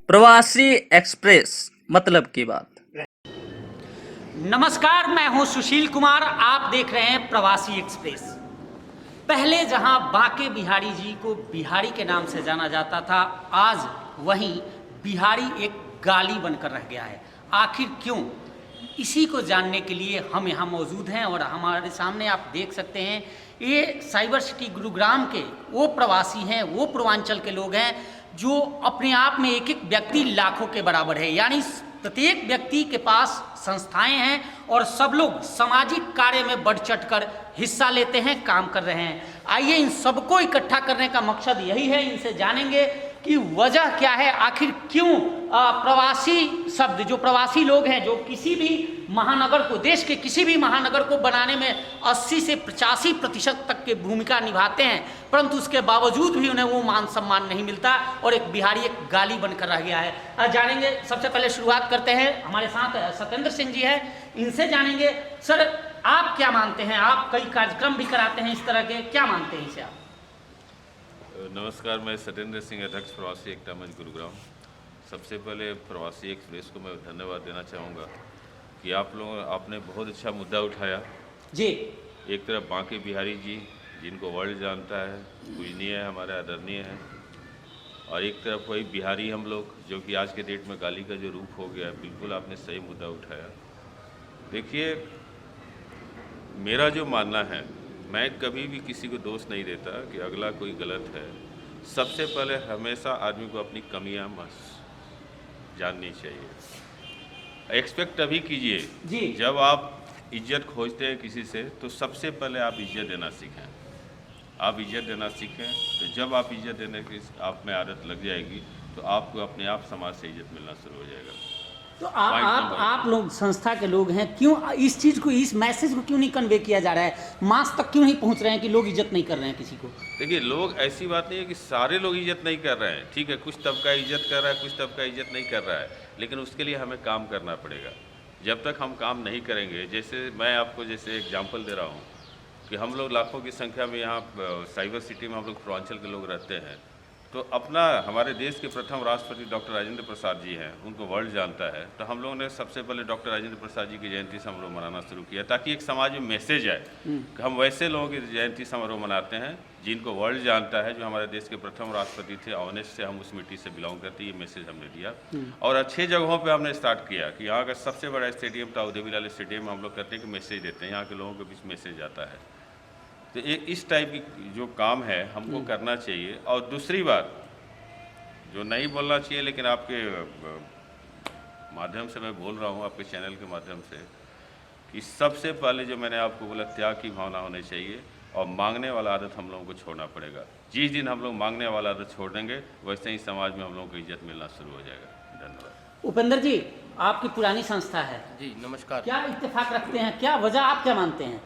प्रवासी एक्सप्रेस मतलब की बात। नमस्कार, मैं हूं सुशील कुमार। आप देख रहे हैं प्रवासी एक्सप्रेस। पहले जहां बांके बिहारी जी को बिहारी के नाम से जाना जाता था, आज वहीं बिहारी एक गाली बनकर रह गया है। आखिर क्यों? इसी को जानने के लिए हम यहाँ मौजूद हैं और हमारे सामने आप देख सकते हैं, ये साइबर सिटी गुरुग्राम के वो प्रवासी हैं, वो पूर्वांचल के लोग हैं जो अपने आप में एक एक व्यक्ति लाखों के बराबर है। यानी प्रत्येक व्यक्ति के पास संस्थाएं हैं और सब लोग सामाजिक कार्य में बढ़ चढ़कर हिस्सा लेते हैं, काम कर रहे हैं। आइए इन सबको इकट्ठा करने का मकसद यही है, इनसे जानेंगे कि वजह क्या है, आखिर क्यों प्रवासी शब्द, जो प्रवासी लोग हैं, जो किसी भी महानगर को, देश के किसी भी महानगर को बनाने में 80 से 85% तक की भूमिका निभाते हैं, परंतु उसके बावजूद भी उन्हें वो मान सम्मान नहीं मिलता और एक बिहारी एक गाली बनकर रह गया है। जानेंगे, सबसे पहले शुरुआत करते हैं, हमारे साथ सत्येंद्र सिंह जी हैं, इनसे जानेंगे। सर, आप क्या मानते हैं? आप कई कार्यक्रम भी कराते हैं इस तरह के, क्या मानते हैं इसे आप? नमस्कार, मैं सत्येंद्र सिंह, अध्यक्ष प्रवासी एकता मंच गुरुग्राम। सबसे पहले प्रवासी एक्सप्रेस को मैं धन्यवाद देना चाहूँगा कि आप लोगों आपने बहुत अच्छा मुद्दा उठाया जी। एक तरफ बांके बिहारी जी, जिनको वर्ल्ड जानता है, पूजनीय है, हमारे आदरणीय हैं, और एक तरफ वही बिहारी हम लोग, जो कि आज के डेट में गाली का जो रूप हो गया। बिल्कुल आपने सही मुद्दा उठाया। देखिए, मेरा जो मानना है, मैं कभी भी किसी को दोष नहीं देता कि अगला कोई गलत है। सबसे पहले हमेशा आदमी को अपनी कमियां जाननी चाहिए। एक्सपेक्ट तभी कीजिए जब आप इज्जत खोजते हैं किसी से, तो सबसे पहले आप इज्जत देना सीखें। आप इज्जत देना सीखें, तो जब आप इज्जत देने की आप में आदत लग जाएगी, तो आपको अपने आप समाज से इज्जत मिलना शुरू हो जाएगा। तो आप लोग संस्था के लोग हैं, क्यों इस चीज़ को, इस मैसेज को क्यों नहीं कन्वे किया जा रहा है? मास तक क्यों नहीं पहुंच रहे हैं कि लोग इज्जत नहीं कर रहे हैं किसी को? देखिए, लोग, ऐसी बात नहीं है कि सारे लोग इज्जत नहीं कर रहे हैं। ठीक है, कुछ तबका इज्जत कर रहा है, कुछ तबका इज्जत नहीं कर रहा है, लेकिन उसके लिए हमें काम करना पड़ेगा। जब तक हम काम नहीं करेंगे, जैसे मैं आपको जैसे एग्जाम्पल दे रहा हूँ कि हम लोग लाखों की संख्या में यहाँ साइबर सिटी में हम लोग पूर्वांचल के लोग रहते हैं, तो अपना हमारे देश के प्रथम राष्ट्रपति डॉक्टर राजेंद्र प्रसाद जी हैं, उनको वर्ल्ड जानता है। तो हम लोगों ने सबसे पहले डॉक्टर राजेंद्र प्रसाद जी की जयंती समारोह मनाना शुरू किया, ताकि एक समाज में मैसेज आए कि हम वैसे लोगों की जयंती समारोह मनाते हैं जिनको वर्ल्ड जानता है, जो हमारे देश के प्रथम राष्ट्रपति थे। ऑनेस्ट से हम उस मिट्टी से बिलोंग करते, ये मैसेज हमने दिया। और अच्छे जगहों पर हमने स्टार्ट किया कि यहाँ का सबसे बड़ा स्टेडियम था उदयविलाल स्टेडियम में, हम लोग करते हैं कि मैसेज देते हैं, यहाँ के लोगों के बीच मैसेज आता है। तो इस टाइप की जो काम है हमको करना चाहिए। और दूसरी बात जो नहीं बोलना चाहिए, लेकिन आपके माध्यम से मैं बोल रहा हूँ, आपके चैनल के माध्यम से, कि सबसे पहले जो मैंने आपको बोला, त्याग की भावना होनी चाहिए और मांगने वाला आदत हम लोगों को छोड़ना पड़ेगा। जिस दिन हम लोग मांगने वाला आदत छोड़ देंगे, वैसे ही समाज में हम लोगों को इज्जत मिलना शुरू हो जाएगा। धन्यवाद। उपेंद्र जी, आपकी पुरानी संस्था है। जी नमस्कार। क्या इत्तेफाक रखते हैं, क्या वजह, आप क्या मानते हैं?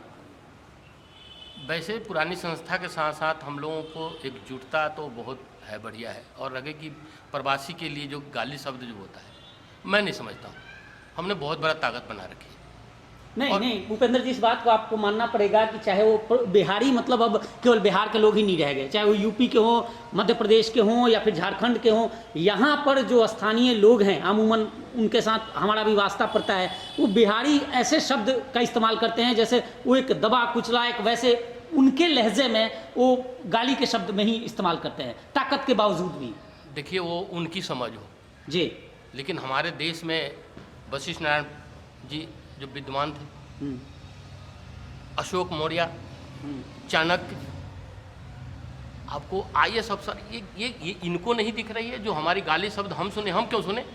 वैसे पुरानी संस्था के साथ साथ हम लोगों को एकजुटता तो बहुत है, बढ़िया है। और लगे कि प्रवासी के लिए जो गाली शब्द जो होता है, मैं नहीं समझता हूँ, हमने बहुत बड़ा ताकत बना रखी है। नहीं उपेंद्र जी, इस बात को आपको मानना पड़ेगा कि चाहे वो बिहारी, मतलब अब केवल बिहार के लोग ही नहीं रह गए, चाहे वो यूपी के हों, मध्य प्रदेश के हों या फिर झारखंड के हों, यहाँ पर जो स्थानीय लोग हैं, अमूमन उनके साथ हमारा भी वास्ता पड़ता है, वो बिहारी ऐसे शब्द का इस्तेमाल करते हैं जैसे वो एक दबा कुचला, एक वैसे उनके लहजे में वो गाली के शब्द में ही इस्तेमाल करते हैं, ताकत के बावजूद भी। देखिए, वो उनकी समझ हो जी, लेकिन हमारे देश में वशिष्ठ नारायण जी जो विद्वान थे, अशोक मौर्य, चाणक्य, आपको IAS अफसर, ये इनको नहीं दिख रही है? जो हमारी गाली शब्द हम सुने, हम क्यों सुने?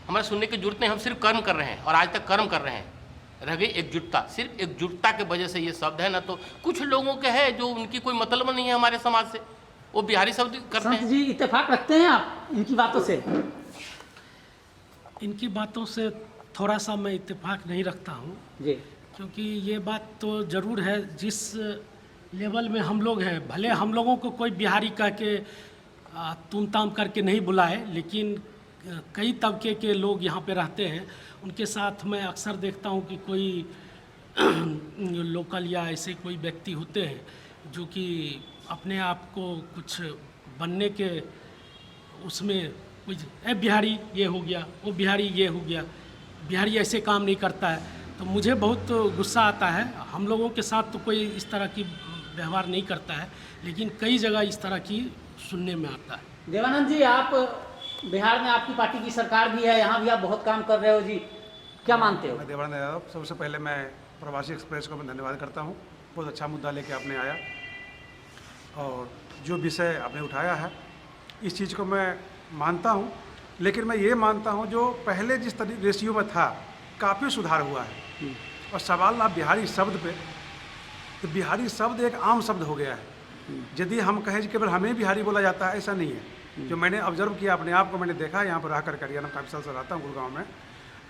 हमारे सुनने की जरूरत नहीं, हम सिर्फ कर्म कर रहे हैं और आज तक कर्म कर रहे हैं। रह गई एकजुटता, सिर्फ एकजुटता के वजह से ये शब्द है ना। तो कुछ लोगों के है जो उनकी कोई मतलब नहीं है हमारे समाज से, वो बिहारी शब्द करते हैं। जी, इत्तेफाक रखते हैं आप इनकी बातों से? इनकी बातों से थोड़ा सा मैं इत्तेफाक नहीं रखता हूँ जी, क्योंकि ये बात तो ज़रूर है, जिस लेवल में हम लोग हैं, भले हम लोगों को कोई बिहारी कह के तुम ताम करके नहीं बुलाए, लेकिन कई तबके के लोग यहाँ पे रहते हैं, उनके साथ मैं अक्सर देखता हूँ कि कोई लोकल या ऐसे कोई व्यक्ति होते हैं जो कि अपने आप को कुछ बनने के उसमें कुछ ए बिहारी ये हो गया, वो बिहारी ये हो गया, बिहारी ऐसे काम नहीं करता है। तो मुझे बहुत गुस्सा आता है। हम लोगों के साथ तो कोई इस तरह की व्यवहार नहीं करता है, लेकिन कई जगह इस तरह की सुनने में आता है। देवानंद जी, आप बिहार में आपकी पार्टी की सरकार भी है, यहाँ भी आप बहुत काम कर रहे हो जी, क्या मानते हो? मैं देवानंद यादव। सबसे पहले मैं प्रवासी एक्सप्रेस को मैं धन्यवाद करता हूँ। बहुत अच्छा मुद्दा लेके आपने आया और जो विषय आपने उठाया है इस चीज़ को मैं मानता हूँ, लेकिन मैं ये मानता हूँ जो पहले जिस रेशियो में था काफ़ी सुधार हुआ है। और सवाल आप बिहारी शब्द पे, तो बिहारी शब्द एक आम शब्द हो गया है। यदि हम कहें कि केवल हमें बिहारी बोला जाता है, ऐसा नहीं है। जो मैंने ऑब्जर्व किया अपने आप को, मैंने देखा यहाँ पर रह कर हरियाणा काफ़ी साल से रहता हूँ गुड़गांव में,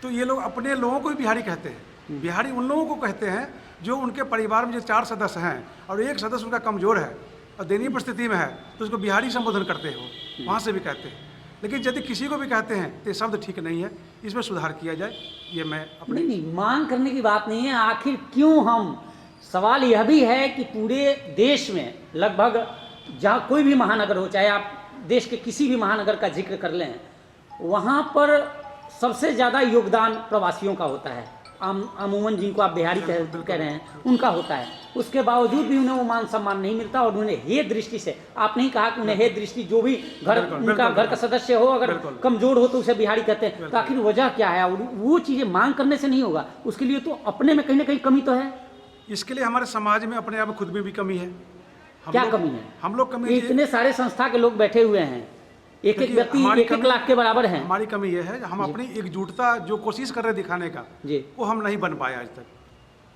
तो ये लोग अपने लोगों को भी बिहारी कहते हैं। बिहारी उन लोगों को कहते हैं जो उनके परिवार में जो 4 सदस्य हैं और एक सदस्य उनका कमज़ोर है और दयनीय परिस्थिति में है, तो उसको बिहारी संबोधन करते हो, वहाँ से भी कहते हैं। लेकिन यदि किसी को भी कहते हैं तो ये शब्द ठीक नहीं है, इसमें सुधार किया जाए। ये मैं अपने नहीं, मांग करने की बात नहीं है। आखिर क्यों हम, सवाल यह भी है कि पूरे देश में लगभग जहाँ कोई भी महानगर हो, चाहे आप देश के किसी भी महानगर का जिक्र कर लें, वहाँ पर सबसे ज़्यादा योगदान प्रवासियों का होता है। अमूमन जिनको आप बिहारी कह रहे हैं उनका होता है, उसके बावजूद भी उन्हें वो मान सम्मान नहीं मिलता। और उन्हें हे दृष्टि से, आपने ही कहा कि उन्हें हे दृष्टि, जो भी उनका घर का सदस्य हो अगर कमजोर हो तो उसे बिहारी कहते हैं। तो आखिर वजह क्या है? और वो चीज़ें मांग करने से नहीं होगा, उसके लिए तो अपने में कहीं ना कहीं कमी तो है। इसके लिए हमारे समाज में अपने आप में खुद में भी कमी है। क्या कमी है? हम लोग कमी इतने सारे संस्था के लोग बैठे हुए हैं, एक एक व्यक्ति 1-1 लाख के बराबर है। हमारी कमी ये है, हम अपनी एकजुटता जो कोशिश कर रहे दिखाने का जी, वो हम नहीं बन पाए आज तक।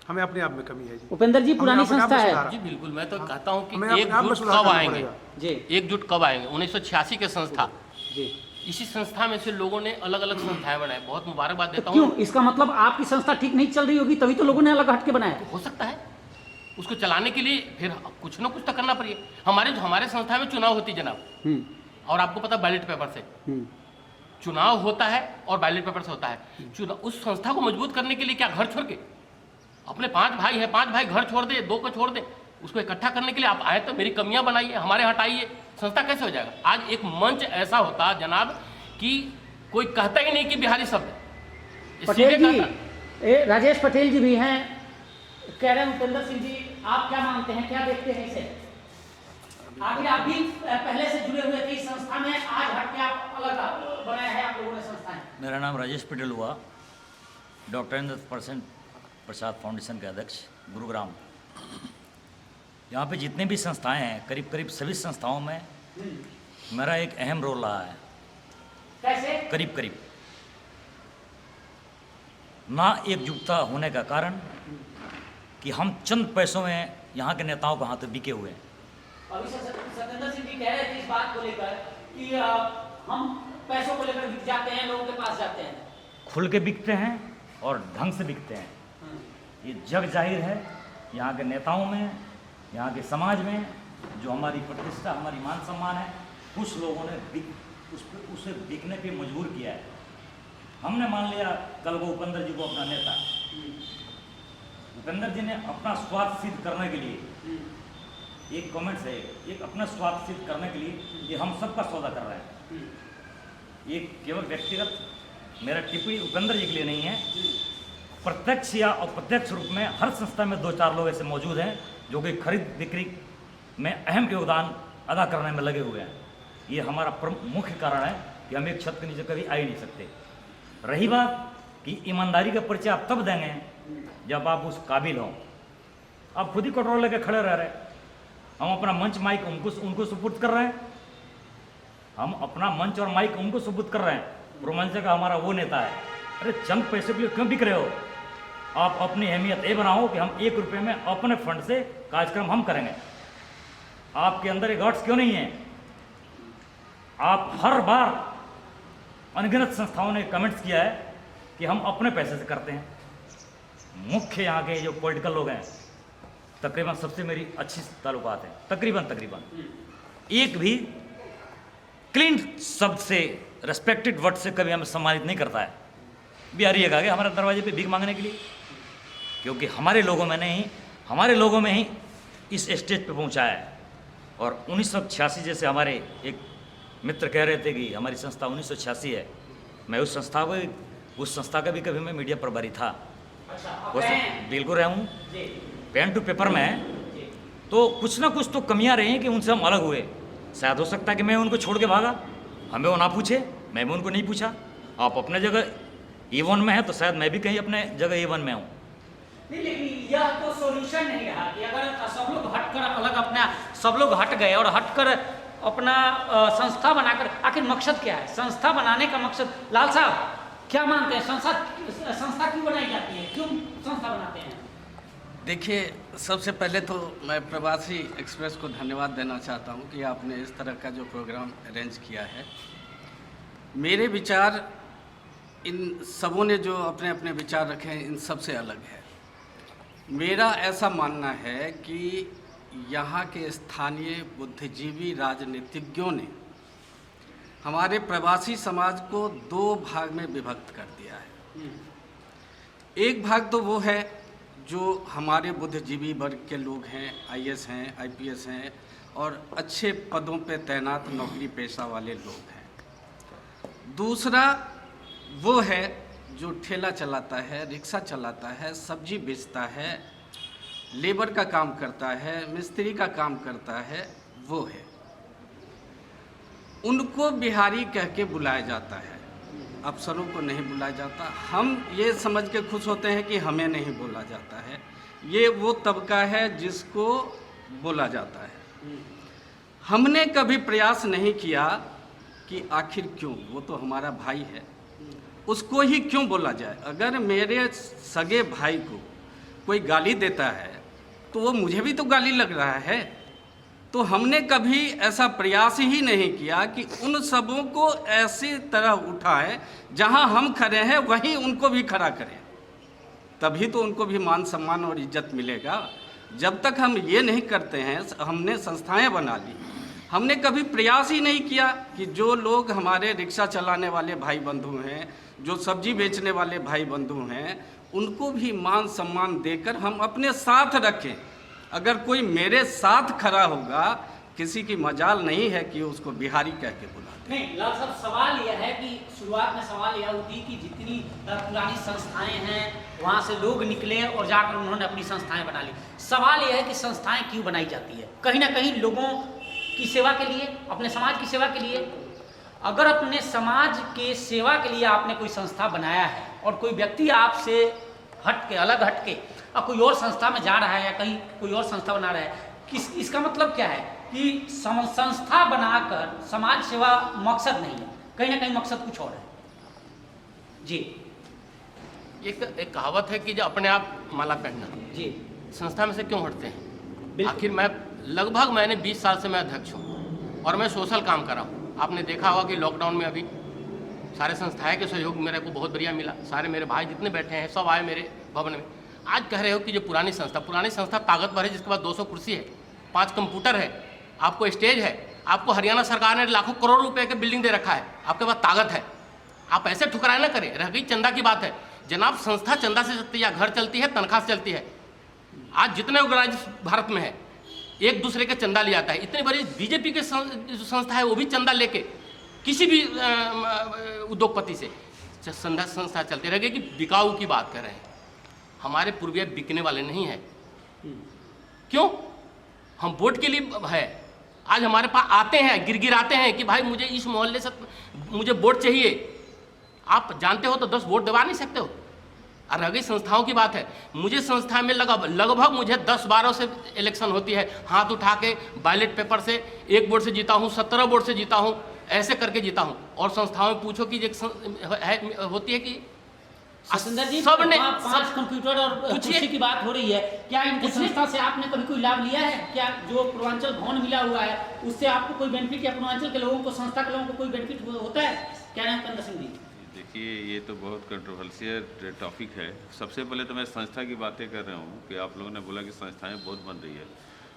हमें अपने आप में कमी है जी। उपेंद्र जी, पुरानी संस्था है जी बिल्कुल। मैं तो कहता हूँ हमें कि अपने आप में एकजुट सुधार कब करना आएंगे पड़ेगा। जी, एकजुट कब आएंगे? 1986 के संस्था, जी। इसी संस्था में से लोगों ने अलग अलग संस्थाएं बनाई। बहुत मुबारकबाद देता क्यों? हूँ। इसका मतलब आपकी संस्था ठीक नहीं चल रही होगी, तभी तो लोगों ने अलग हट के बनाया। हो सकता है उसको चलाने के लिए फिर कुछ ना कुछ तो करना पड़ेगा। हमारे संस्था में चुनाव होती जनाब, और आपको पता बैलेट पेपर से चुनाव होता है और बैलेट पेपर से होता है चुनाव। उस संस्था को मजबूत करने के लिए क्या घर छोड़ के, अपने 5 भाई हैं, 5 भाई घर छोड़ दे, 2 को छोड़ दे, उसको इकट्ठा करने के लिए आप आए तो मेरी कमियां बनाइए, हमारे हटाइए, संस्था कैसे हो जाएगा? आज एक मंच ऐसा होता जनाब कि कोई कहता ही नहीं कि बिहारी शब्द। पटेल जी, राजेश पटेल जी भी हैं, कह रहे हैं उपेंद्र सिंह जी, आप क्या मानते हैं, क्या देखते हैं इसे? आखिर आप भी पहले से जुड़े हुए थे इस संस्था में, आज हट के आप अलग बनाया है आप लोगों ने संस्थाएं। मेरा नाम राजेश पटेल हुआ, डॉक्टर प्रसाद फाउंडेशन के अध्यक्ष, गुरुग्राम। यहाँ पे जितने भी संस्थाएं हैं, करीब करीब सभी संस्थाओं में मेरा एक अहम रोल रहा है। कैसे? करीब करीब ना एकजुटता होने का कारण कि हम चंद पैसों में यहाँ के नेताओं के हाथ बिके हुए हैं। अभी सत्येंद्र सिंह जी कह रहे थे इस बात को लेकर कि हम पैसों को लेकर बिक जाते हैं, लोगों के पास जाते हैं। खुल के बिकते हैं और ढंग से बिकते हैं, ये जग जाहिर है। यहाँ के नेताओं में, यहाँ के समाज में जो हमारी प्रतिष्ठा, हमारी मान सम्मान है, कुछ लोगों ने उसे बिकने पे मजबूर किया है। हमने मान लिया कल को उपेंद्र जी को अपना नेता, उपेंद्र जी ने अपना स्वार्थ सिद्ध करने के लिए, एक कमेंट है, एक अपना स्वार्थ सिद्ध करने के लिए ये हम सबका सौदा कर रहे हैं। ये केवल व्यक्तिगत मेरा टिप्पणी उपेंद्र जी के लिए नहीं है, प्रत्यक्ष या अप्रत्यक्ष रूप में हर संस्था में 2-4 लोग ऐसे मौजूद हैं जो कि खरीद बिक्री में अहम योगदान अदा करने में लगे हुए हैं। ये हमारा मुख्य कारण है कि हम एक छत के नीचे कभी आ ही नहीं सकते। रही बात कि ईमानदारी का परिचय आप तब देंगे जब आप उस काबिल हों। आप खुद ही कटोरा लेके खड़े रह रहे हैं, हम अपना मंच माइक उनको सुपुर्द कर रहे हैं, हम अपना मंच और माइक उनको सुपुर्द कर रहे हैं। रोमांचक का हमारा वो नेता है। अरे चंद पैसे के लिए क्यों बिक रहे हो? आप अपनी अहमियत ये बनाओ कि हम 1 रुपये में अपने फंड से कार्यक्रम हम करेंगे। आपके अंदर ये गट्स क्यों नहीं है? आप हर बार अनगिनत संस्थाओं ने कमेंट्स किया है कि हम अपने पैसे से करते हैं। मुख्य यहाँ के जो पॉलिटिकल लोग हैं, तकरीबन सबसे मेरी अच्छी ताल्लुकात है, तकरीबन एक भी क्लीन शब्द से, रेस्पेक्टेड वर्ड से कभी हमें सम्मानित नहीं करता है। बिहारी एक आ गए हमारे दरवाजे पे भीख मांगने के लिए, क्योंकि हमारे लोगों में ही इस स्टेज पे पहुंचाया है। और 1986 जैसे हमारे एक मित्र कह रहे थे कि हमारी संस्था 1986 है, मैं उस संस्था का भी कभी मैं मीडिया प्रभारी था। वो बिल्कुल रहा हूँ। पेन टू पेपर में तो कुछ ना कुछ तो कमियां रही हैं कि उनसे हम अलग हुए। शायद हो सकता है कि मैं उनको छोड़ के भागा, हमें वो ना पूछे, मैं भी उनको नहीं पूछा। आप अपने जगह E1 में है तो शायद मैं भी कहीं अपने जगह E1 में हूँ। नहीं, लेकिन यह तो सॉल्यूशन नहीं रहा कि अगर सब लोग हटकर अलग अपना, सब लोग हट गए और हटकर अपना संस्था बनाकर, आखिर मकसद क्या है? संस्था बनाने का मकसद, लाल साहब क्या मानते हैं? संस्था क्यों बनाई जाती है, क्यों संस्था बनाते हैं? देखिए, सबसे पहले तो मैं प्रवासी एक्सप्रेस को धन्यवाद देना चाहता हूं कि आपने इस तरह का जो प्रोग्राम अरेंज किया है। मेरे विचार, इन सबों ने जो अपने अपने विचार रखे हैं, इन सब से अलग है। मेरा ऐसा मानना है कि यहाँ के स्थानीय बुद्धिजीवी राजनीतिज्ञों ने हमारे प्रवासी समाज को दो भाग में विभक्त कर दिया है। एक भाग तो वो है जो हमारे बुद्धिजीवी वर्ग के लोग हैं, IAS हैं, IPS हैं और अच्छे पदों पे तैनात नौकरी पेशा वाले लोग हैं। दूसरा वो है जो ठेला चलाता है, रिक्शा चलाता है, सब्जी बेचता है, लेबर का काम करता है, मिस्त्री का काम करता है, वो है। उनको बिहारी कह के बुलाया जाता है, अफसरों को नहीं बुलाया जाता। हम ये समझ के खुश होते हैं कि हमें नहीं बोला जाता है। ये वो तबका है जिसको बोला जाता है। हमने कभी प्रयास नहीं किया कि आखिर क्यों, वो तो हमारा भाई है, उसको ही क्यों बोला जाए। अगर मेरे सगे भाई को कोई गाली देता है तो वो मुझे भी तो गाली लग रहा है। तो हमने कभी ऐसा प्रयास ही नहीं किया कि उन सबों को ऐसी तरह उठाएं, जहां हम खड़े हैं वहीं उनको भी खड़ा करें, तभी तो उनको भी मान सम्मान और इज्जत मिलेगा। जब तक हम ये नहीं करते हैं, हमने संस्थाएं बना ली, हमने कभी प्रयास ही नहीं किया कि जो लोग हमारे रिक्शा चलाने वाले भाई बंधु हैं, जो सब्जी बेचने वाले भाई बंधु हैं, उनको भी मान सम्मान देकर हम अपने साथ रखें। अगर कोई मेरे साथ खड़ा होगा, किसी की मजाल नहीं है कि उसको बिहारी कह के बुला दे। नहीं लाल साहब, सवाल यह है कि शुरुआत में सवाल यह उठी कि जितनी पुरानी संस्थाएं हैं वहाँ से लोग निकले और जाकर उन्होंने अपनी संस्थाएं बना ली। सवाल यह है कि संस्थाएं क्यों बनाई जाती है? कहीं ना कहीं लोगों की सेवा के लिए, अपने समाज की सेवा के लिए। अगर अपने समाज के सेवा के लिए आपने कोई संस्था बनाया है और कोई व्यक्ति आपसे हट के, अलग हट के और कोई और संस्था में जा रहा है या कहीं कोई और संस्था बना रहा है, इसका मतलब क्या है कि संस्था बनाकर समाज सेवा मकसद नहीं है, कहीं ना कहीं मकसद कुछ और है। जी, एक कहावत है कि जो अपने आप माला पहनना। जी, संस्था में से क्यों हटते हैं? आखिर मैंने 20 साल से मैं अध्यक्ष हूँ और मैं सोशल काम कर रहा हूँ। आपने देखा होगा कि लॉकडाउन में अभी सारे संस्थाएं के सहयोग मेरे को बहुत बढ़िया मिला। सारे मेरे भाई जितने बैठे हैं सब आए मेरे भवन में। आज कह रहे हो कि जो पुरानी संस्था ताकतवर है, जिसके पास 200 कुर्सी है, 5 कंप्यूटर है, आपको स्टेज है, आपको हरियाणा सरकार ने लाखों करोड़ रुपए के बिल्डिंग दे रखा है, आपके पास ताकत है, आप ऐसे ठुकराए ना करें। रह गई चंदा की बात है, जनाब संस्था चंदा से चलती है, घर चलती है, तनख्वाह से चलती है। आज जितने ऑर्गेनाइज भारत में है, एक दूसरे का चंदा लिया जाता है। इतनी बड़ी बीजेपी की संस्था है, वो भी चंदा लेके किसी भी उद्योगपति से संस्था चलती रह गई। कि बिकाऊ की बात कर रहे हैं, हमारे पूर्वज बिकने वाले नहीं है। क्यों? हम वोट के लिए है। आज हमारे पास आते हैं, गिरगिराते हैं कि भाई मुझे इस मोहल्ले से मुझे वोट चाहिए। आप जानते हो तो 10 वोट दबा नहीं सकते हो। और रह गई संस्थाओं की बात है, मुझे संस्था में लगभग मुझे 10-12 से इलेक्शन होती है, हाथ उठा के बैलेट पेपर से 1 वोट से जीता हूँ, 17 वोट से जीता हूँ, ऐसे करके जीता हूँ। और संस्थाओं में पूछो कि होती है कि सुंदर जी, सबने 5 कंप्यूटर और कुर्सी की बात हो रही है, क्या इनकी संस्था से आपने कभी कोई लाभ लिया है? क्या जो पूर्वांचल भवन मिला हुआ है उससे आपको कोई बेनिफिट, या पूर्वांचल के लोगों को, संस्था के लोगों को कोई बेनिफिट होता है? क्या नाम कंदर सिंह जी? देखिए, ये तो बहुत कंट्रोवर्शियल टॉपिक है। सबसे पहले तो मैं संस्था की बातें कर रहा हूँ कि आप लोगों ने बोला कि संस्थाएं बहुत बन रही है।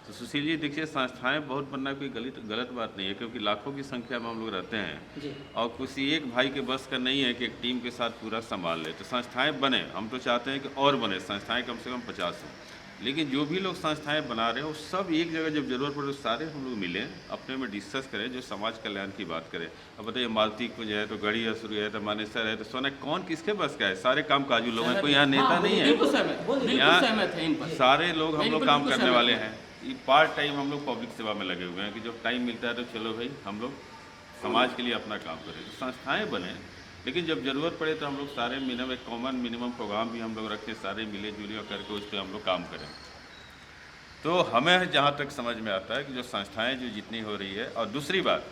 तो सुशील जी देखिए, संस्थाएं बहुत बनना कोई गलत बात नहीं है, क्योंकि लाखों की संख्या में हम लोग रहते हैं और किसी एक भाई के बस का नहीं है कि एक टीम के साथ पूरा संभाल ले। तो संस्थाएं बने, हम तो चाहते हैं कि और बने, संस्थाएं कम से कम 50 हों। लेकिन जो भी लोग संस्थाएं बना रहे हैं वो सब एक जगह जब जरूरत पड़े तो सारे हम लोग मिलें, अपने में डिस्कस करें, जो समाज कल्याण की बात करें। अब बताइए मालती कुंज है तो गढ़ी असुर है तो मानेसर है तो सोना, कौन किसके बस का है? सारे काम काजू लोग हैं, कोई यहाँ नेता नहीं है, बिल्कुल सहमत है इन पर। सारे लोग हम लोग काम बिल्कुल करने सहमत वाले हूं। हैं। ये पार्ट टाइम हम लोग पब्लिक सेवा में लगे हुए हैं कि जब टाइम मिलता है तो चलो भाई हम लोग समाज के लिए अपना काम करें। तो संस्थाएं बने, लेकिन जब ज़रूरत पड़े तो हम लोग सारे मिनिमम एक कॉमन मिनिमम प्रोग्राम भी हम लोग रखें, सारे मिले जुले और करके उस पर हम लोग काम करें। तो हमें जहाँ तक समझ में आता है कि जो संस्थाएं जो जितनी हो रही है, और दूसरी बात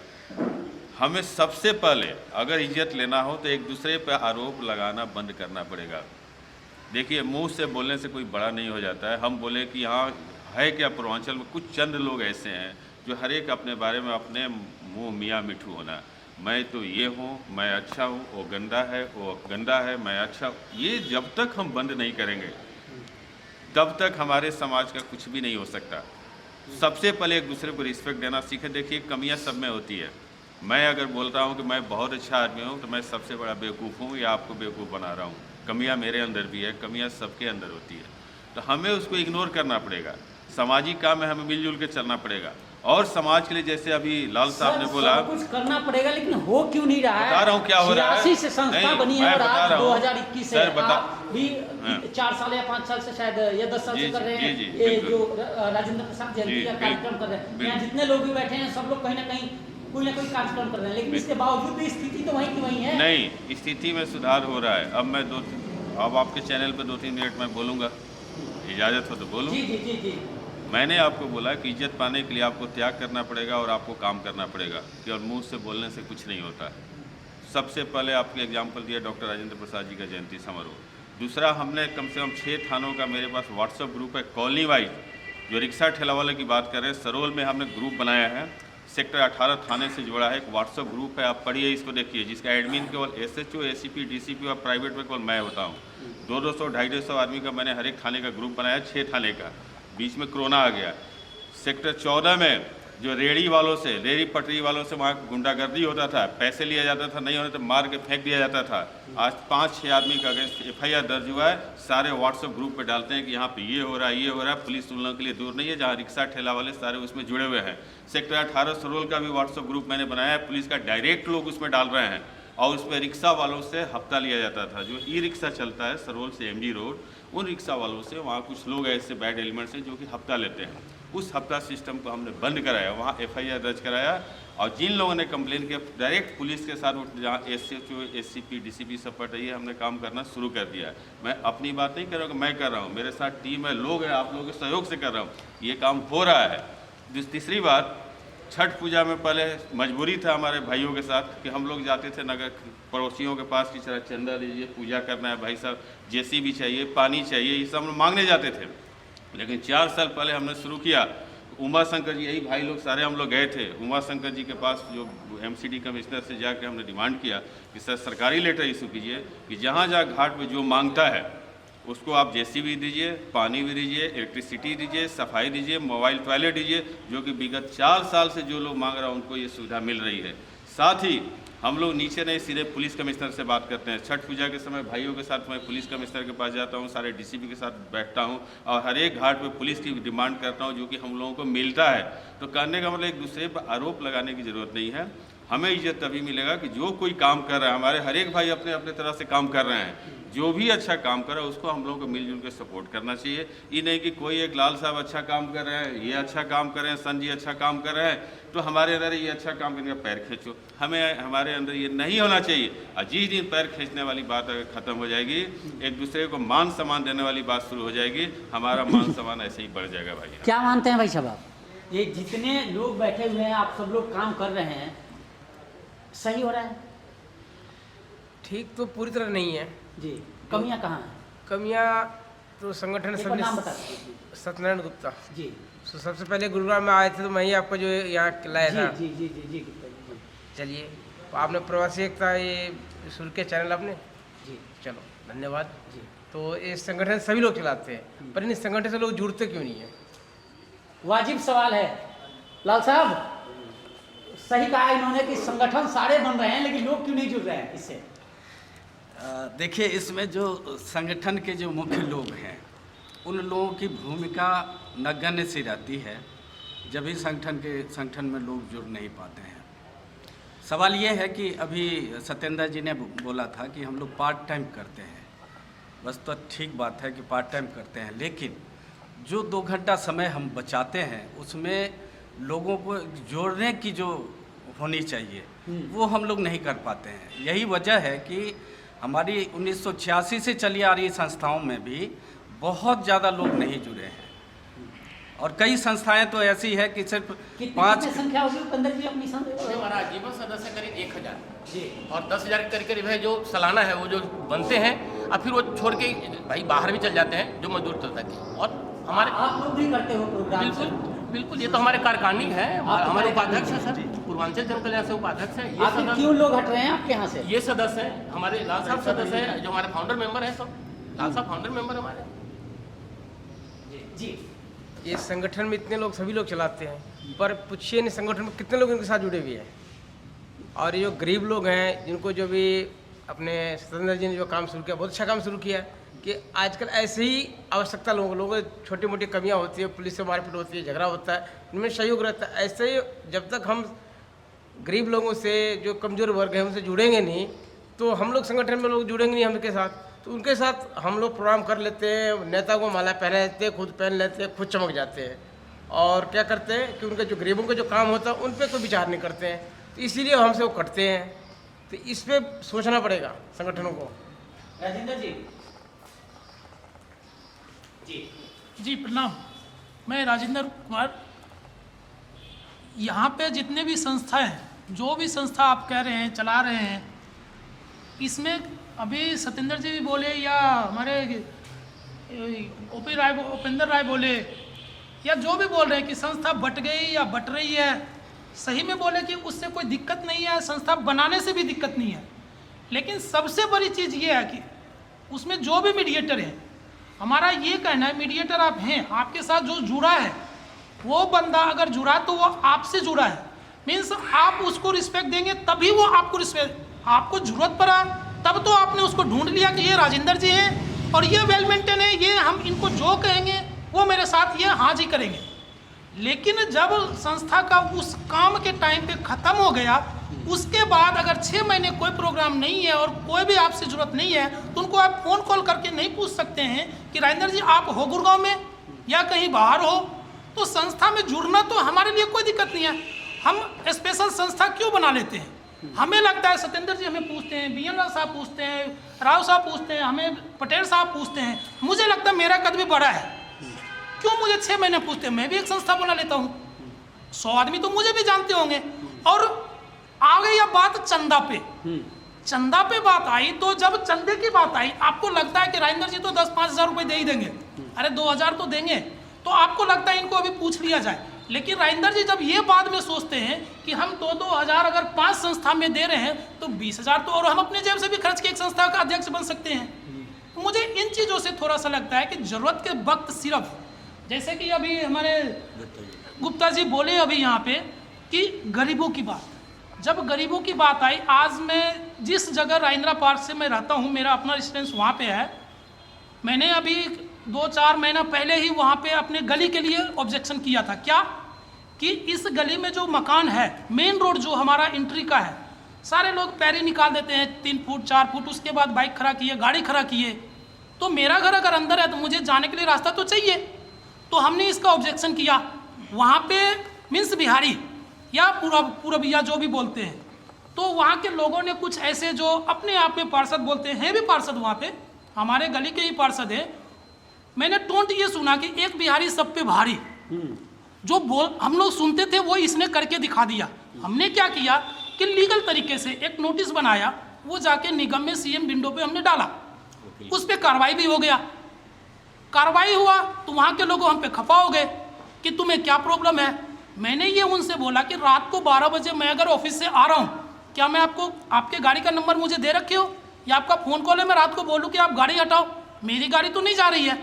हमें सबसे पहले अगर इज्जत लेना हो तो एक दूसरे पर आरोप लगाना बंद करना पड़ेगा। देखिए मुंह से बोलने से कोई बड़ा नहीं हो जाता है। हम बोले कि यहाँ है क्या, पूर्वांचल में कुछ चंद लोग ऐसे हैं जो हर एक अपने बारे में अपने मुंह मियाँ मिठू होना, मैं तो ये हूँ, मैं अच्छा हूँ, वो गंदा है, वो गंदा है, मैं अच्छा हूँ। ये जब तक हम बंद नहीं करेंगे तब तक हमारे समाज का कुछ भी नहीं हो सकता। सबसे पहले एक दूसरे को रिस्पेक्ट देना सीखें। देखिए कमियां सब में होती है। मैं अगर बोल रहा हूं कि मैं बहुत अच्छा आदमी हूं तो मैं सबसे बड़ा बेवकूफ़ हूं या आपको बेवकूफ़ बना रहा हूं। कमियां मेरे अंदर भी है, कमियां सबके अंदर होती है, तो हमें उसको इग्नोर करना पड़ेगा। सामाजिक काम में हमें मिलजुल के चलना पड़ेगा। और समाज के लिए जैसे अभी लाल साहब ने बोला, सब कुछ करना पड़ेगा, लेकिन हो क्यों नहीं रहा है? बता रहा हूं क्या हो रहा है। 86 से संस्था नहीं, बनी है मैं और बता आज रहा हूं। 2021 सर, से आप भी 4 साल या 5 साल से शायद या 10 साल से कर रहे हैं जी, ये बिल्कुल। जो राजेंद्र प्रसाद जयंती जी, का कार्यक्रम कर रहे हैं। बिल्कुल। यहाँ जितने लोग भी बैठे हैं सब लोग कहीं ना कहीं कोई ना कोई कार्यक्रम कर रहे हैं, लेकिन इसके बावजूद भी स्थिति तो वहीं की वहीं है। नहीं, स्थिति में सुधार हो रहा है। अब आपके चैनल पर 2-3 मिनट में बोलूँगा, इजाज़त हो तो बोलूँ। जी जी जी जी। मैंने आपको बोला कि इज्जत पाने के लिए आपको त्याग करना पड़ेगा और आपको काम करना पड़ेगा, कि और मुंह से बोलने से कुछ नहीं होता है। सबसे पहले आपको एग्जाम्पल दिया डॉक्टर राजेंद्र प्रसाद जी का जयंती समारोह। दूसरा, हमने कम से कम 6 थानों का मेरे पास व्हाट्सएप ग्रुप है, कॉलोनी वाइज। जो रिक्शा ठेला वाले की बात कर रहे हैं, सरोल में हमने ग्रुप बनाया है, सेक्टर 18 थाने से जुड़ा है, एक व्हाट्सएप ग्रुप है। आप पढ़िए, इसको देखिए, जिसका एडमिन केवल SHO, ACP, DCP और प्राइवेट में केवल मैं होता हूँ। 200, 250 आदमी का मैंने हर एक थाने का ग्रुप बनाया, 6 थाने का। बीच में कोरोना आ गया। सेक्टर 14 में जो रेड़ी वालों से, रेड़ी पटरी वालों से वहाँ गुंडागर्दी होता था, पैसे लिया जाता था, नहीं होने तो मार के फेंक दिया जाता था। आज 5-6 आदमी का अगेंस्ट FIR दर्ज हुआ है। सारे व्हाट्सएप ग्रुप पे डालते हैं कि यहाँ पे ये हो रहा है, ये हो रहा है। पुलिस उन लोगों के लिए दूर नहीं है, जहाँ रिक्शा ठेला वाले सारे उसमें जुड़े हुए हैं। सेक्टर 18 सरोल का भी व्हाट्सएप ग्रुप मैंने बनाया है, पुलिस का डायरेक्ट लोग उसमें डाल रहे हैं। और उसमें रिक्शा वालों से हफ्ता लिया जाता था। जो ई-रिक्शा चलता है सरोल से MG रोड, उन रिक्शा वालों से वहाँ कुछ लोग ऐसे बैड एलिमेंट्स हैं जो कि हफ्ता लेते हैं। उस हफ्ता सिस्टम को हमने बंद कराया, वहाँ FIR दर्ज कराया। और जिन लोगों ने कंप्लेन किया, डायरेक्ट पुलिस के साथ जहाँ SHO, ACP, DCP सब पट रही है, हमने काम करना शुरू कर दिया है। मैं अपनी बात नहीं कर रहा हूँ कि मैं कर रहा हूँ, मेरे साथ टीम है, लोग हैं, आप लोगों के सहयोग से कर रहा हूँ, ये काम हो रहा है। तीसरी बात, छठ पूजा में पहले मजबूरी था हमारे भाइयों के साथ कि हम लोग जाते थे नगर पड़ोसियों के पास कि चला चंदा दीजिए, पूजा करना है भाई साहब, JCB चाहिए, पानी चाहिए, ये सब हम लोग मांगने जाते थे। लेकिन 4 साल पहले हमने शुरू किया। उमा शंकर जी, यही भाई लोग सारे हम लोग गए थे उमा शंकर जी के पास, जो MCD कमिश्नर से जाके हमने डिमांड किया कि सर सरकारी लेटर इशू कीजिए कि जहाँ जहाँ घाट पे जो मांगता है उसको आप JCB दीजिए, पानी भी दीजिए, इलेक्ट्रिसिटी दीजिए, सफाई दीजिए, मोबाइल टॉयलेट दीजिए, जो कि विगत 4 साल से जो लोग मांग रहे हैं उनको ये सुविधा मिल रही है। साथ ही हम लोग नीचे नहीं, सीधे पुलिस कमिश्नर से बात करते हैं। छठ पूजा के समय भाइयों के साथ मैं पुलिस कमिश्नर के पास जाता हूँ, सारे DCP के साथ बैठता हूँ और हर एक घाट पे पुलिस की डिमांड करता हूँ, जो कि हम लोगों को मिलता है। तो कहने का मतलब एक दूसरे पर आरोप लगाने की ज़रूरत नहीं है। हमें इज्जत तभी मिलेगा कि जो कोई काम कर रहा है, हमारे हर एक भाई अपने अपने तरह से काम कर रहे हैं, जो भी अच्छा काम कर रहा है उसको हम लोगों को मिलजुल के सपोर्ट करना चाहिए। ये नहीं कि कोई एक लाल साहब अच्छा काम कर रहे हैं, ये अच्छा काम कर रहे हैं, सन जी अच्छा काम कर रहे हैं, तो हमारे अंदर ये अच्छा काम करने का पैर खींचो। हमारे अंदर ये नहीं होना चाहिए। और जिस दिन पैर खींचने वाली बात अगर ख़त्म हो जाएगी, एक दूसरे को मान सम्मान देने वाली बात शुरू हो जाएगी, हमारा मान सम्मान ऐसे ही बढ़ जाएगा। भाई क्या मानते हैं भाई साहब आप, ये जितने लोग बैठे हुए हैं, आप सब लोग काम कर रहे हैं, सही हो रहा है? ठीक तो पूरी तरह नहीं है जी, कमियां कहाँ हैं? कमियां तो संगठन एक बार नाम बता दीजिए। सत्यनारायण गुप्ता। जी तो सबसे पहले गुरुग्राम में आए थे तो मैं ही आपको जो यहाँ लाया था। जी जी जी जी गुप्ता जी, जी चलिए, तो आपने प्रवासी एकता ये शुरू किया चैनल आपने, जी चलो धन्यवाद जी। तो ये संगठन सभी लोग चलाते हैं, पर इन संगठन से लोग जुड़ते क्यों नहीं है? वाजिब सवाल है लाल साहब, सही कहा इन्होंने कि संगठन सारे बन रहे हैं, लेकिन लोग क्यों नहीं जुड़ रहे हैं इससे? देखिए, इसमें जो संगठन के जो मुख्य लोग हैं उन लोगों की भूमिका नगण्य सी रहती है जब भी संगठन में लोग जुड़ नहीं पाते हैं। सवाल ये है कि अभी सत्येंद्र जी ने बोला था कि हम लोग पार्ट टाइम करते हैं। बस तो ठीक बात है कि पार्ट टाइम करते हैं, लेकिन जो 2 घंटा समय हम बचाते हैं उसमें लोगों को जोड़ने की जो होनी चाहिए वो हम लोग नहीं कर पाते हैं। यही वजह है कि हमारी 1986 से चली आ रही संस्थाओं में भी बहुत ज़्यादा लोग नहीं जुड़े हैं, और कई संस्थाएं तो ऐसी है कि सिर्फ 5 संख्या होगी उपेंद्र जी अपनी संख्या? हमारा जीवन सदस्य करीब 1000 जी, और 10,000 के करीब है जो सालाना है वो जो बनते हैं, और फिर वो छोड़ के भाई बाहर भी चल जाते हैं जो मजदूर तबका के। और हमारे आप लोग भी करते हो प्रोग्राम? बिल्कुल बिल्कुल, ये तो हमारे कार्यकारिणी है, हमारे उपाध्यक्ष हैं सर, पूर्वांचल जन कल्याण से उपाध्यक्ष हैं। ये सदस्य क्यों लोग हट रहे हैं आपके यहाँ से? ये सदस्य हैं हमारे, लाल साहब सदस्य हैं जो हमारे फाउंडर मेंबर हैं, सब लाल साहब फाउंडर मेंबर हमारे जी। ये संगठन में इतने लोग सभी लोग चलाते हैं, पर पूछिए नहीं संगठन में कितने लोग इनके साथ जुड़े हुए हैं। और ये जो गरीब लोग हैं जिनको जो भी अपने सत्येंद्र जी ने जो काम शुरू किया, बहुत अच्छा काम शुरू किया है कि आजकल ऐसे ही आवश्यकता लोगों को छोटी मोटी कमियां होती है, पुलिस से मारपीट होती है, झगड़ा होता है, इनमें सहयोग रहता है। ऐसे ही जब तक हम गरीब लोगों से, जो कमज़ोर वर्ग है, उनसे जुड़ेंगे नहीं तो हम लोग संगठन में लोग जुड़ेंगे नहीं उनके साथ। तो उनके साथ हम लोग प्रोग्राम कर लेते हैं, नेता को माला पहना देते हैं, खुद पहन लेते हैं, खुद चमक जाते हैं, और क्या करते हैं कि उनके जो गरीबों का जो काम होता है उन पर कोई विचार नहीं करते हैं, तो इसीलिए हमसे वो कटते हैं। तो इस पर सोचना पड़ेगा संगठनों को। राजेंद्र जी जी प्रणाम, मैं राजेंद्र कुमार। यहाँ पे जितने भी संस्थाएं हैं, जो भी संस्था आप कह रहे हैं चला रहे हैं, इसमें अभी सत्येंद्र जी भी बोले या हमारे उपेंद्र राय बोले या जो भी बोल रहे हैं कि संस्था बट गई या बट रही है, सही में बोले कि उससे कोई दिक्कत नहीं है, संस्था बनाने से भी दिक्कत नहीं है। लेकिन सबसे बड़ी चीज़ ये है कि उसमें जो भी मीडिएटर है, हमारा ये कहना है मीडिएटर आप हैं, आपके साथ जो जुड़ा है वो बंदा अगर जुड़ा तो वो आपसे जुड़ा है, मीन्स आप उसको रिस्पेक्ट देंगे तभी वो आपको रिस्पेक्ट, आपको जरूरत पड़ा तब तो आपने उसको ढूंढ लिया कि ये राजेंद्र जी हैं और ये वेल मेंटेन है, ये हम इनको जो कहेंगे वो मेरे साथ ये हाँ जी करेंगे। लेकिन जब संस्था का उस काम के टाइम पे ख़त्म हो गया, उसके बाद अगर 6 महीने कोई प्रोग्राम नहीं है और कोई भी आपसे जरूरत नहीं है, तो उनको आप फ़ोन कॉल करके नहीं पूछ सकते हैं कि राजेंद्र जी आप हो गुड़गांव में या कहीं बाहर हो। तो संस्था में जुड़ना तो हमारे लिए कोई दिक्कत नहीं है, हम स्पेशल संस्था क्यों बना लेते हैं। हमें लगता है सत्येंद्र जी हमें पूछते हैं, बीएन राव साहब पूछते हैं, राव साहब पूछते हैं, हमें पटेल साहब पूछते हैं, मुझे लगता है मेरा कद भी बड़ा है, क्यों मुझे 6 महीने पूछते हैं, मैं भी एक संस्था बना लेता हूँ। 100 आदमी तो मुझे भी जानते होंगे। और आ गई अब बात चंदा पे, चंदा पे बात आई तो जब चंदे की बात आई, आपको लगता है कि राजेंद्र जी तो 10-5 हज़ार रुपये दे ही देंगे, अरे 2000 तो देंगे, तो आपको लगता है इनको अभी पूछ लिया जाए। लेकिन राजेंद्र जी जब ये बाद में सोचते हैं कि हम 2-2 हज़ार अगर 5 संस्था में दे रहे हैं तो 20 हज़ार तो और हम अपने जेब से भी खर्च के एक संस्था का अध्यक्ष बन सकते हैं। तो मुझे इन चीज़ों से थोड़ा सा लगता है कि ज़रूरत के वक्त सिर्फ, जैसे कि अभी हमारे गुप्ता जी बोले अभी यहाँ पे कि गरीबों की बात, जब गरीबों की बात आई, आज मैं जिस जगह राजेंद्रा पार्क से मैं रहता हूँ, मेरा अपना रेसिडेंस वहाँ पे है, मैंने अभी 2-4 महीना पहले ही वहाँ पे अपने गली के लिए ऑब्जेक्शन किया था। क्या कि इस गली में जो मकान है, मेन रोड जो हमारा एंट्री का है, सारे लोग पैरी निकाल देते हैं 3 फुट 4 फुट, उसके बाद बाइक खड़ा किए, गाड़ी खड़ा किए। तो मेरा घर अगर अंदर है तो मुझे जाने के लिए रास्ता तो चाहिए, तो हमने इसका ऑब्जेक्शन किया। वहाँ पे मीन्स बिहारी या पूरबिया जो भी बोलते हैं, तो वहाँ के लोगों ने कुछ ऐसे जो अपने आप में पार्षद बोलते हैं भी पार्षद वहाँ पे हमारे गली के ही पार्षद हैं, मैंने टोंट ये सुना कि एक बिहारी सब पे भारी, जो बोल हम लोग सुनते थे वो इसने करके दिखा दिया। हमने क्या किया कि लीगल तरीके से एक नोटिस बनाया, वो जाके निगम में सीएम विंडो पे हमने डाला, उस पर कार्रवाई भी हो गया। कार्रवाई हुआ तो वहाँ के लोग हम पे खफा हो गए कि तुम्हें क्या प्रॉब्लम है। मैंने ये उनसे बोला कि रात को 12 बजे मैं अगर ऑफिस से आ रहा हूँ, क्या मैं आपको आपके गाड़ी का नंबर मुझे दे रखे हो या आपका फ़ोन कॉल है, मैं रात को बोलूँ कि आप गाड़ी हटाओ, मेरी गाड़ी तो नहीं जा रही है।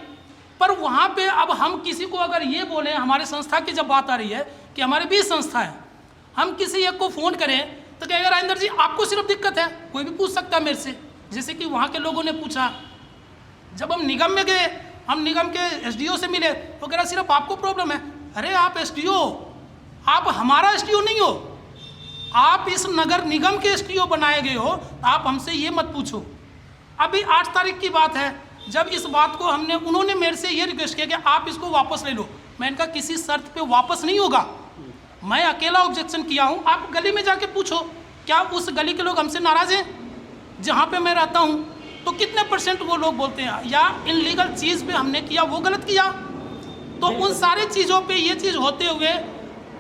पर वहाँ पे अब हम किसी को अगर ये बोलें, हमारे संस्था की जब बात आ रही है कि हमारे 20 संस्था है, हम किसी एक को फ़ोन करें तो कहेगा राजेंद्र जी आपको सिर्फ दिक्कत है, कोई भी पूछ सकता है मेरे से। जैसे कि वहाँ के लोगों ने पूछा, जब हम निगम में गए हम निगम के एसडीओ से मिले, वो कह रहा सिर्फ आपको प्रॉब्लम है। अरे आप एसडीओ, आप हमारा एसडीओ नहीं हो, आप इस नगर निगम के एसडीओ बनाए गए हो, आप हमसे ये मत पूछो। अभी 8 तारीख की बात है, जब इस बात को उन्होंने मेरे से ये रिक्वेस्ट किया कि आप इसको वापस ले लो। मैंने कहा किसी शर्त पे वापस नहीं होगा, मैं अकेला ऑब्जेक्शन किया हूँ, आप गली में जाके पूछो क्या उस गली के लोग हमसे नाराज हैं जहाँ पे मैं रहता हूँ, तो कितने % वो लोग बोलते हैं या इनलीगल चीज़ पे हमने किया वो गलत किया। तो उन सारी चीज़ों पे ये चीज़ होते हुए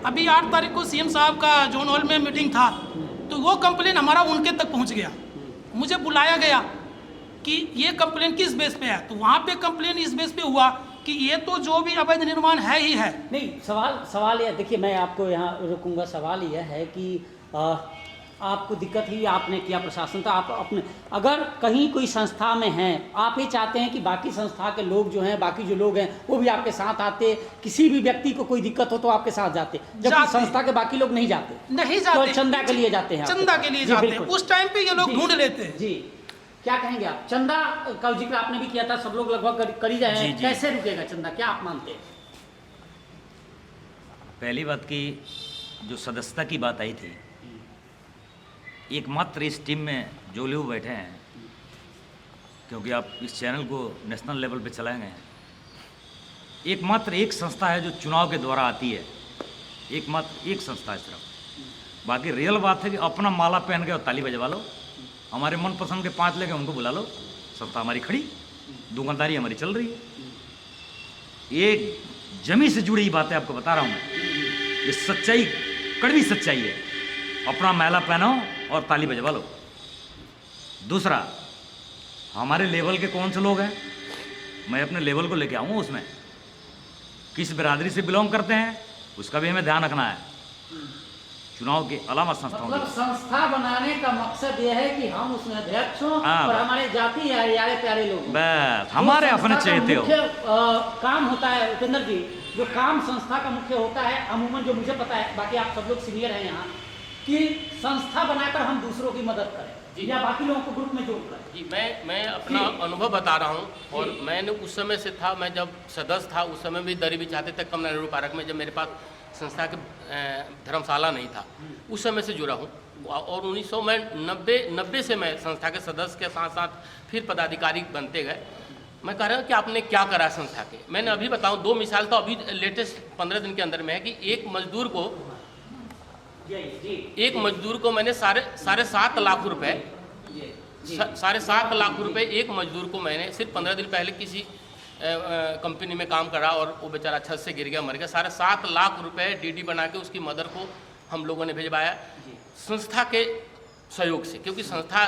अभी 8 तारीख को सीएम साहब का जोन हॉल में मीटिंग था, तो वो कंप्लेन हमारा उनके तक पहुँच गया, मुझे बुलाया गया कि ये कंप्लेन किस बेस पे है, तो वहाँ पे कंप्लेन इस बेस पे हुआ कि ये तो जो भी अवैध निर्माण है ही है। नहीं, सवाल ये देखिए, मैं आपको यहाँ रुकूंगा। सवाल यह है कि आपको दिक्कत ही आपने किया प्रशासन, तो आप अपने अगर कहीं कोई संस्था में हैं, आप ये चाहते हैं कि बाकी संस्था के लोग जो हैं, बाकी जो लोग हैं वो भी आपके साथ आते, किसी भी व्यक्ति को कोई दिक्कत हो तो आपके साथ जाते, जबकि संस्था के बाकी लोग नहीं जाते, तो चंदा के लिए जाते हैं, चंदा के लिए जाते हैं, उस टाइम पे ये लोग ढूंढ लेते हैं। जी, क्या कहेंगे आप? चंदा का जिक्र आपने भी किया था, सब लोग लगभग कर ही रहे हैं, कैसे रुकेगा चंदा, क्या आप मानते हैं? पहली बात की जो सदस्यता की बात आई थी, एकमात्र इस टीम में जो लोग बैठे हैं, क्योंकि आप इस चैनल को नेशनल लेवल पे चलाएंगे, एकमात्र एक संस्था है जो चुनाव के द्वारा आती है, एकमात्र एक संस्था है सिर्फ। बाकी रियल बात है कि अपना माला पहन के और ताली बजवा लो, हमारे मनपसंद के 5 लेके उनको बुला लो, संस्था हमारी खड़ी, दुकानदारी हमारी चल रही है। एक जमी से जुड़ी बातें आपको बता रहा हूँ मैं, ये सच्चाई, कड़वी सच्चाई है। अपना माला पहनो और ताली बजवा लो। दूसरा, हमारे लेवल के कौन से लोग हैं, मैं अपने लेवल को लेके आऊँगा, उसमें किस बिरादरी से बिलोंग करते हैं उसका भी हमें ध्यान रखना है, चुनाव के अलावा संस्थाओं मतलब संस्था बनाने का मकसद यह है कि हम उसमें अध्यक्ष हों और हमारे जाति यारे प्यारे लोग, बस हमारे अपने चाहते हो। काम होता है उपेंद्र जी, जो काम संस्था का मुख्य होता है अमूमन, जो मुझे पता है, बाकी आप सब लोग सीनियर हैं यहाँ, कि संस्था बनाकर हम दूसरों की मदद करें या बाकी लोगों को ग्रुप में जोड़ करें। जी, मैं अपना अनुभव बता रहा हूँ, और मैंने उस समय से था, मैं जब सदस्य था उस समय भी दरी बिछाते थे कमला नेहरू पार्क में, जब मेरे पास संस्था के धर्मशाला नहीं था, उस समय से जुड़ा हूँ। और 1990 से मैं संस्था के सदस्य के साथ साथ फिर पदाधिकारी बनते गए। मैं कह रहा हूँ कि आपने क्या करा संस्था के, मैंने अभी बताऊँ 2 मिसाल तो अभी लेटेस्ट 15 दिन के अंदर में है कि एक मजदूर को मैंने साढ़े 7 लाख रुपए, 7.5 लाख रुपए एक मजदूर को मैंने सिर्फ 15 दिन पहले किसी कंपनी में काम करा और वो बेचारा छत से गिर गया, मर गया। 7.5 लाख रुपए डीडी बना के उसकी मदर को हम लोगों ने भिजवाया संस्था के सहयोग से, क्योंकि संस्था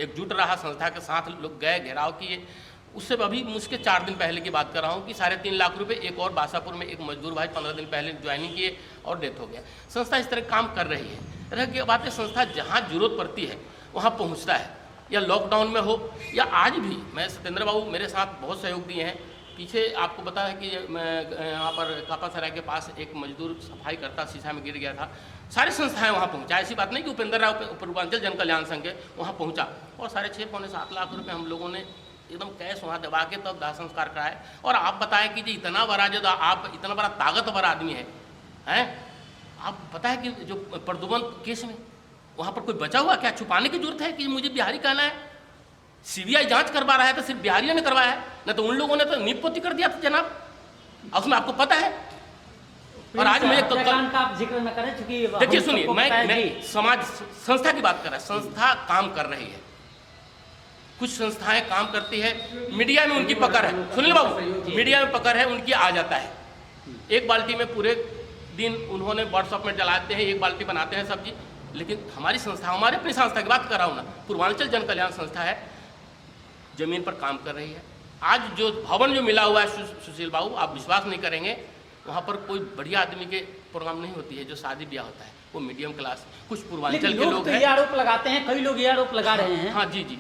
एकजुट रहा, संस्था के साथ लोग गए, घेराव किए। उससे अभी मुझके 4 दिन पहले की बात कर रहा हूँ कि 3.5 लाख रुपए एक और बासापुर में एक मजदूर भाई 15 दिन पहले ज्वाइनिंग किए और डेथ हो गया। संस्था इस तरह काम कर रही है। रह गई बात है, संस्था जहाँ जरूरत पड़ती है वहाँ पहुँचता है, या लॉकडाउन में हो या आज भी। मैं सत्येंद्र बाबू मेरे साथ बहुत सहयोग दिए हैं। पीछे आपको पता है कि यहाँ पर कापासराय के पास एक मजदूर सफाई करता शीशा में गिर गया था, सारी संस्थाएं वहाँ पहुँचा। ऐसी बात नहीं कि उपेंद्र राव पूर्वांचल जन कल्याण संघ के वहाँ पहुँचा और 6.5-7 लाख रुपए हम लोगों ने एकदम कैश वहाँ दबा के तब दाह संस्कार कराए। और आप बताएं कि जी इतना बड़ा जो आप इतना बड़ा ताकतवर आदमी है, आप पता है कि जो प्रदुमन केस में वहाँ पर कोई बचा हुआ क्या? छुपाने की जरूरत है कि मुझे बिहारी कहना है? सीबीआई जांच करवा रहा है तो सिर्फ बिहारियों ने करवाया है, न तो उन लोगों ने तो नींबपोती कर दिया था जनाब, उसमें आपको पता है। और आज मुझे आप जिक्र न करें, क्योंकि देखिए सुनिए, मैं समाज संस्था की बात कर रहा है। संस्था काम कर रही है, कुछ संस्थाएं काम करती है, मीडिया में उनकी पकड़ है। सुनील बाबू, मीडिया में पकड़ है उनकी, आ जाता है एक बाल्टी में पूरे दिन उन्होंने व्हाट्सएप में डलाते हैं, एक बाल्टी बनाते हैं सब्जी। लेकिन हमारी संस्था, हमारे अपनी संस्था की बात कर रहा हूँ ना, पूर्वांचल जन कल्याण संस्था है, जमीन पर काम कर रही है। आज जो भवन जो मिला हुआ है सुशील बाबू, आप विश्वास नहीं करेंगे, वहाँ पर कोई बढ़िया आदमी के प्रोग्राम नहीं होती है, जो शादी ब्याह होता है वो मीडियम क्लास, कुछ पूर्वांचल के लोग हैं। ये आरोप लगाते हैं, कई लोग ये आरोप लगा रहे हैं। हाँ जी जी।